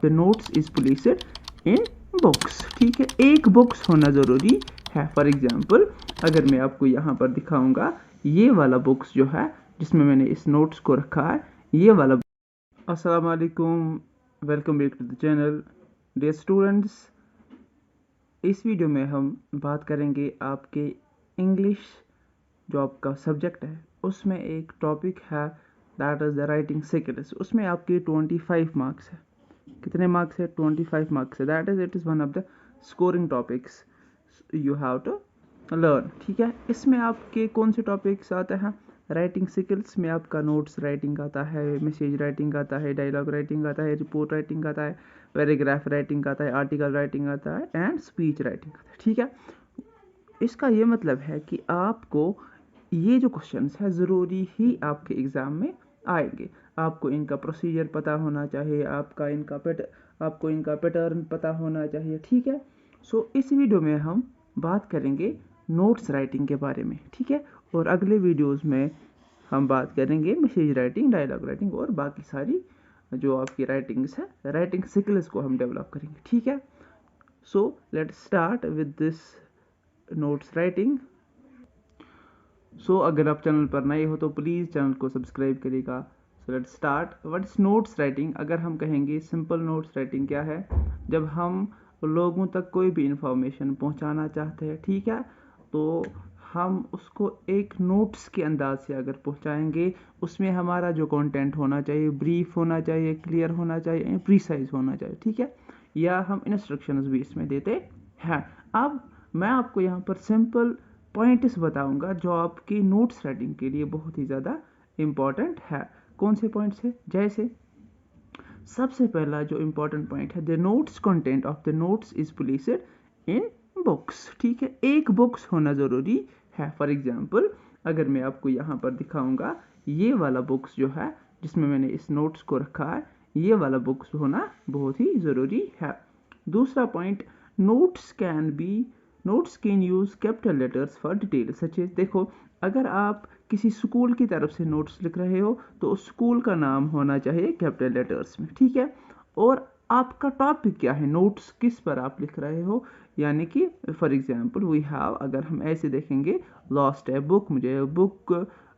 The notes is placed in books. ठीक है, एक बुक्स होना ज़रूरी है। फॉर एग्जाम्पल अगर मैं आपको यहाँ पर दिखाऊंगा, ये वाला बुक्स जो है जिसमें मैंने इस नोट्स को रखा है, ये वाला। अस्सलाम वालेकुम, welcome back to the channel. Dear students, इस वीडियो में हम बात करेंगे आपके इंग्लिश जो आपका सब्जेक्ट है उसमें एक टॉपिक है that is the writing skills. उसमें आपके 25 मार्क्स है। कितने मार्क्स है? 25 मार्क्स है। That is it is one of the scoring topics you have to learn. ठीक है, इसमें आपके कौन से टॉपिक्स आते हैं? राइटिंग स्किल्स में आपका नोट्स राइटिंग आता है, मैसेज राइटिंग आता है, डायलॉग राइटिंग आता है, रिपोर्ट राइटिंग आता है, पैराग्राफ राइटिंग आता है, आर्टिकल राइटिंग आता है एंड स्पीच राइटिंग आता है। ठीक है, इसका ये मतलब है कि आपको ये जो क्वेश्चंस है ज़रूरी ही आपके एग्ज़ाम में आएंगे। आपको इनका प्रोसीजर पता होना चाहिए, आपको इनका पैटर्न पता होना चाहिए। ठीक है, सो इस वीडियो में हम बात करेंगे नोट्स राइटिंग के बारे में। ठीक है, और अगले वीडियोस में हम बात करेंगे मैसेज राइटिंग, डायलॉग राइटिंग और बाकी सारी जो आपकी राइटिंग्स है, राइटिंग स्किल्स को हम डेवलप करेंगे। ठीक है, so let's start with this notes writing. So अगर आप चैनल पर नए हो तो प्लीज़ चैनल को सब्सक्राइब करिएगा। सो let's start. What is notes writing? अगर हम कहेंगे सिंपल नोट्स राइटिंग क्या है, जब हम लोगों तक कोई भी इंफॉर्मेशन पहुंचाना चाहते हैं, ठीक है, तो हम उसको एक नोट्स के अंदाज से अगर पहुंचाएंगे, उसमें हमारा जो कंटेंट होना चाहिए ब्रीफ होना चाहिए, क्लियर होना चाहिए, प्रीसाइज होना चाहिए। ठीक है, या हम इंस्ट्रक्शंस भी इसमें देते हैं। अब मैं आपको यहाँ पर सिंपल पॉइंट्स बताऊंगा जो आपकी नोट्स राइटिंग के लिए बहुत ही ज़्यादा इम्पॉर्टेंट है। कौन से पॉइंट्स है? जैसे सबसे पहला जो इम्पोर्टेंट पॉइंट है, the notes content of the notes is placed in books. ठीक है, एक बुक्स होना ज़रूरी है। फॉर एग्जाम्पल अगर मैं आपको यहाँ पर दिखाऊंगा, ये वाला बुक्स जो है जिसमें मैंने इस नोट्स को रखा है, ये वाला बुक्स होना बहुत ही ज़रूरी है। दूसरा point, notes can use capital letters for detail such as. देखो, अगर आप किसी स्कूल की तरफ से नोट्स लिख रहे हो तो उस स्कूल का नाम होना चाहिए कैपिटल लेटर्स में। ठीक है, और आपका टॉपिक क्या है, नोट्स किस पर आप लिख रहे हो, यानी कि फॉर एग्जांपल वी हैव, अगर हम ऐसे देखेंगे, लॉस्ट है बुक, मुझे बुक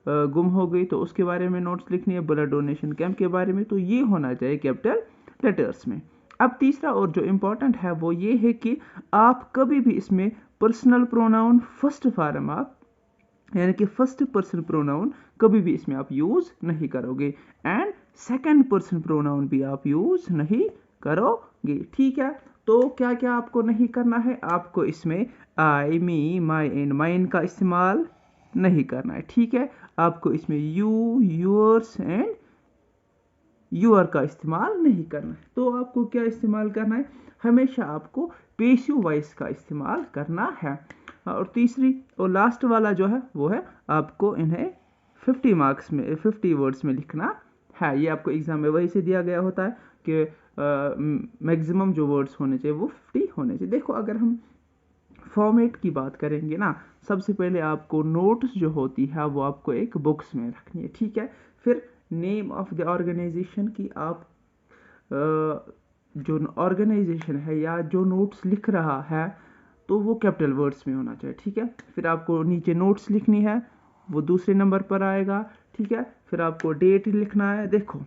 गुम हो गई तो उसके बारे में नोट्स लिखनी है, ब्लड डोनेशन कैंप के बारे में, तो ये होना चाहिए कैपिटल लेटर्स में। अब तीसरा और जो इम्पोर्टेंट है वो ये है कि आप कभी भी इसमें पर्सनल प्रोनाउन फर्स्ट फॉर्म आप, यानी कि फर्स्ट पर्सन प्रोनाउन कभी भी इसमें आप यूज़ नहीं करोगे एंड सेकंड पर्सन प्रोनाउन भी आप यूज़ नहीं करोगे। ठीक है, तो क्या क्या आपको नहीं करना है? आपको इसमें आई, मी, माई एंड माइन का इस्तेमाल नहीं करना है। ठीक है, आपको इसमें यू, योर्स एंड यूर का इस्तेमाल नहीं करना है। तो आपको क्या इस्तेमाल करना है? हमेशा आपको पेसिव वॉइस का इस्तेमाल करना है। और तीसरी और लास्ट वाला जो है वो है, आपको इन्हें 50 मार्क्स में 50 वर्ड्स में लिखना है। ये आपको एग्जाम में वही से दिया गया होता है कि मैक्सिमम जो वर्ड्स होने चाहिए वो 50 होने चाहिए। देखो, अगर हम फॉर्मेट की बात करेंगे ना, सबसे पहले आपको नोट्स जो होती है वो आपको एक बुक्स में रखनी है। ठीक है, फिर नेम ऑफ द ऑर्गेनाइजेशन की आप जो ऑर्गेनाइजेशन है या जो नोट्स लिख रहा है तो वो कैपिटल वर्ड्स में होना चाहिए। ठीक है, फिर आपको नीचे नोट्स लिखनी है, वो दूसरे नंबर पर आएगा। ठीक है, फिर आपको डेट लिखना है। देखो,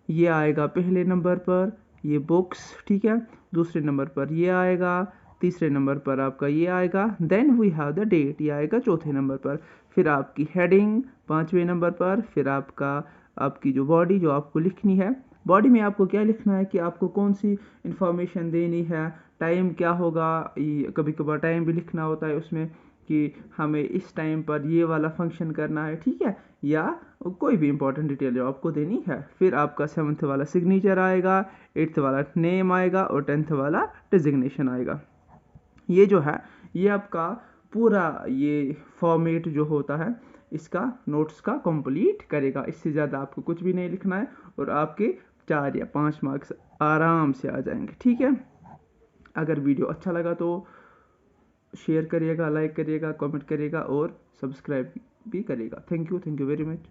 ये आएगा पहले नंबर पर, ये बुक्स। ठीक है, दूसरे नंबर पर ये आएगा, तीसरे नंबर पर आपका ये आएगा, then we have the date, ये आएगा चौथे नंबर पर। फिर आपकी हेडिंग पाँचवें नंबर पर, फिर आपकी जो बॉडी जो आपको लिखनी है, बॉडी में आपको क्या लिखना है कि आपको कौन सी इंफॉर्मेशन देनी है, टाइम क्या होगा, कभी कभार टाइम भी लिखना होता है उसमें कि हमें इस टाइम पर ये वाला फंक्शन करना है। ठीक है, या कोई भी इंपॉर्टेंट डिटेल जो आपको देनी है। फिर आपका 7th वाला सिग्नेचर आएगा, 8th वाला नेम आएगा और 10th वाला डिजिग्नेशन आएगा। ये जो है ये आपका पूरा ये फॉर्मेट जो होता है इसका नोट्स का कंप्लीट करेगा। इससे ज़्यादा आपको कुछ भी नहीं लिखना है और आपके 4 या 5 मार्क्स आराम से आ जाएंगे। ठीक है, अगर वीडियो अच्छा लगा तो शेयर करिएगा, लाइक करिएगा, कमेंट करिएगा और सब्सक्राइब भी करिएगा। Thank you very much.